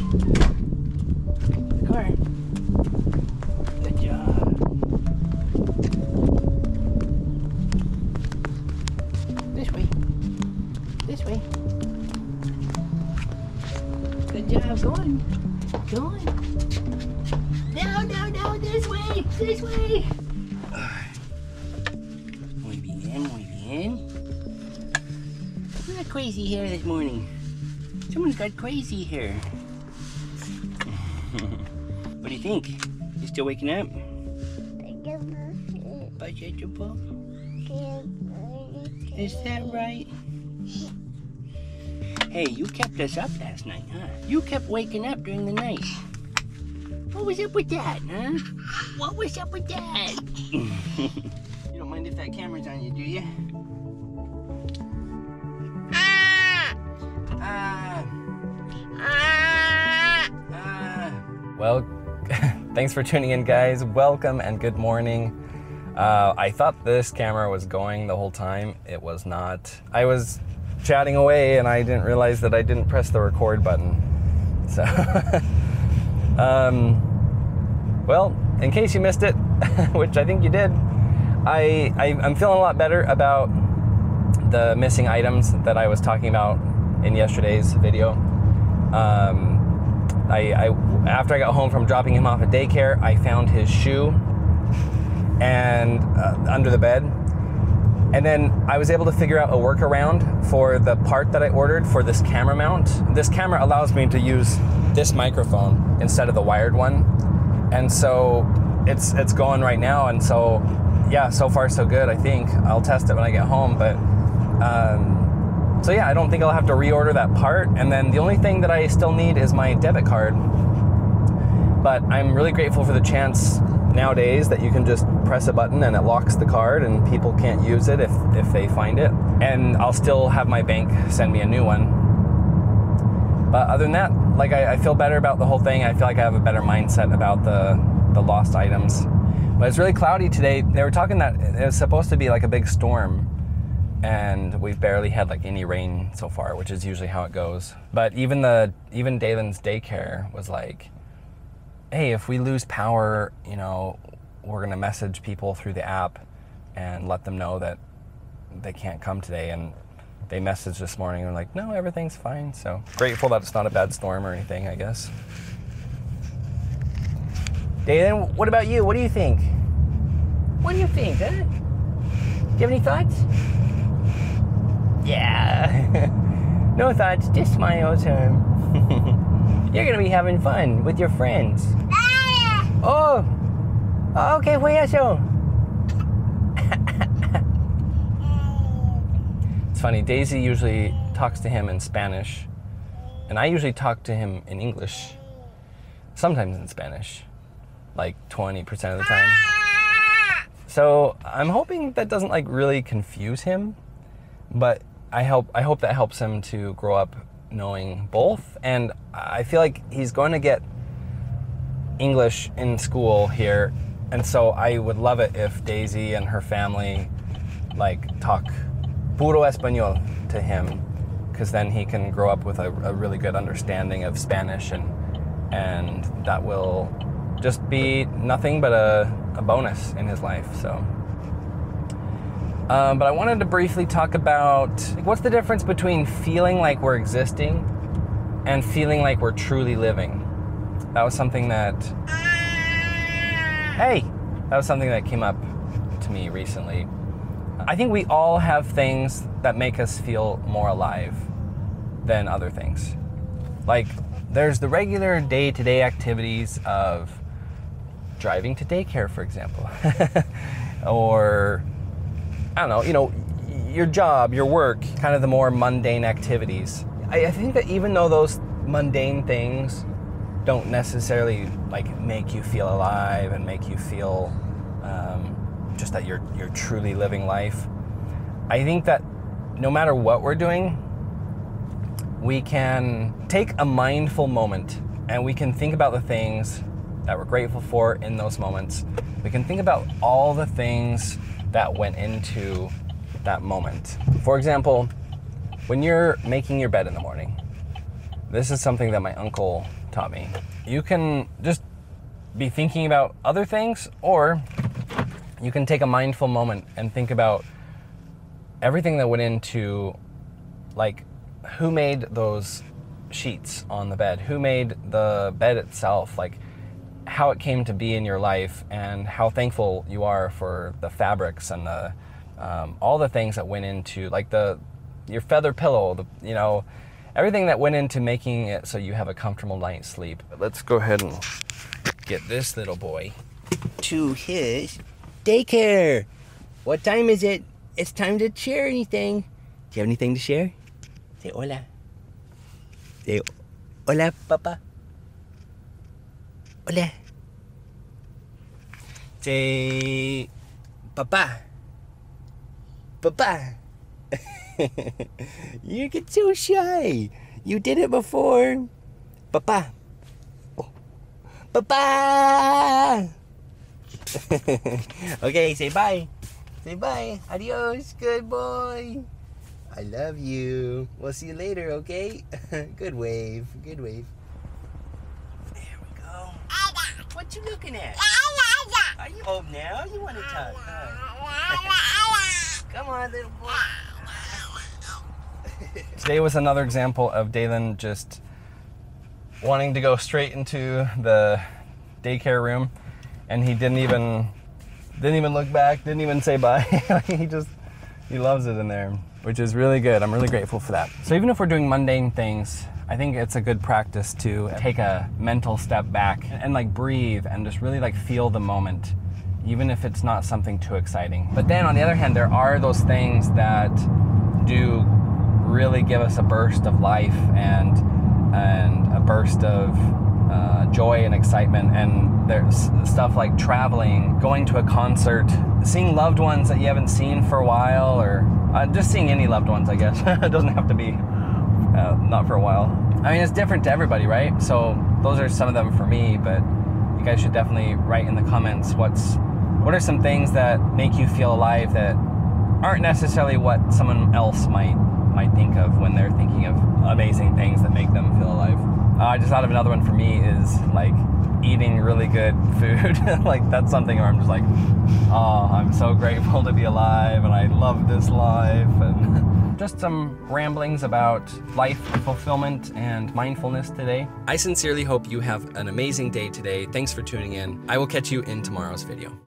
The car. Good job. This way. This way. Good job. Go on. Go on. No, no, no. This way. This way. Muy bien, muy bien. We got crazy hair this morning. Someone's got crazy hair. What do you think? You still waking up? Vegetable? Is that right? Hey, you kept us up last night, huh? You kept waking up during the night. What was up with that, huh? What was up with that? You don't mind if that camera's on you, do you? Well, thanks for tuning in, guys. Welcome and good morning. I thought this camera was going the whole time. It was not. I was chatting away and I didn't realize that I didn't press the record button. So, well, in case you missed it, which I think you did, I'm feeling a lot better about the missing items that I was talking about in yesterday's video. After I got home from dropping him off at daycare, I found his shoe and under the bed. And then I was able to figure out a workaround for the part that I ordered for this camera mount. This camera allows me to use this microphone instead of the wired one. And so it's going right now. And so, yeah, so far so good, I think. I'll test it when I get home, but so yeah, I don't think I'll have to reorder that part. And then the only thing that I still need is my debit card. But I'm really grateful for the chance nowadays that you can just press a button and it locks the card and people can't use it if they find it. And I'll still have my bank send me a new one. But other than that, like I feel better about the whole thing. I feel like I have a better mindset about the lost items. But it's really cloudy today. They were talking that it was supposed to be like a big storm. And we've barely had like any rain so far, which is usually how it goes. But even Dalen's daycare was like, hey, if we lose power, you know, we're gonna message people through the app and let them know that they can't come today. And they messaged this morning and were like, no, everything's fine. So grateful that it's not a bad storm or anything, I guess. Dalen, what about you? What do you think? What do you think, huh? Do you have any thoughts? Yeah. No thoughts, just smiles, huh? You're gonna be having fun with your friends. Oh, okay, fue eso. It's funny, Daisy usually talks to him in Spanish, and I usually talk to him in English, sometimes in Spanish, like 20% of the time. So I'm hoping that doesn't like really confuse him, but I hope that helps him to grow up knowing both. And I feel like he's going to get English in school here, and so I would love it if Daisy and her family like talk puro español to him, because then he can grow up with a really good understanding of Spanish, and that will just be nothing but a bonus in his life. So but I wanted to briefly talk about what's the difference between feeling like we're existing and feeling like we're truly living. That was something that came up to me recently. I think we all have things that make us feel more alive than other things. Like, there's the regular day-to-day activities of driving to daycare, for example. Or, I don't know, you know, your job, your work, kind of the more mundane activities. I think that even though those mundane things don't necessarily like make you feel alive and make you feel just that you're truly living life, I think that no matter what we're doing, we can take a mindful moment and we can think about the things that we're grateful for in those moments. We can think about all the things that went into that moment. For example, when you're making your bed in the morning, This is something that my uncle taught me. You can just be thinking about other things, or you can take a mindful moment and think about everything that went into, like, who made those sheets on the bed? Who made the bed itself? Like, how it came to be in your life, and how thankful you are for the fabrics and the all the things that went into, like, your feather pillow, you know, everything that went into making it so you have a comfortable night's sleep. Let's go ahead and get this little boy to his daycare. What time is it? It's time to share anything. Do you have anything to share? Say hola. Say hola, papa. Hola. Say papa. Papa. You get so shy. You did it before. Papa. Oh. Papa. Okay, say bye. Say bye. Adios. Good boy. I love you. We'll see you later, okay? Good wave. Good wave. There we go. What you looking at? Are you home now? You want to talk? Huh? Come on, little boy. Today was another example of Dalen just wanting to go straight into the daycare room, and he didn't even look back, didn't even say bye. he loves it in there, which is really good. I'm really grateful for that. So even if we're doing mundane things, I think it's a good practice to take a mental step back and like breathe and just really like feel the moment, even if it's not something too exciting. But then on the other hand, there are those things that do really give us a burst of life and a burst of joy and excitement. And there's stuff like traveling, going to a concert, seeing loved ones that you haven't seen for a while, or just seeing any loved ones, I guess. It doesn't have to be not for a while. I mean, it's different to everybody, right? So those are some of them for me, but you guys should definitely write in the comments what are some things that make you feel alive that aren't necessarily what someone else might think of when they're thinking of amazing things that make them feel alive. I just thought of another one for me is like eating really good food. Like that's something where I'm just like, oh, I'm so grateful to be alive and I love this life. And just some ramblings about life fulfillment and mindfulness today. I sincerely hope you have an amazing day today. Thanks for tuning in. I will catch you in tomorrow's video.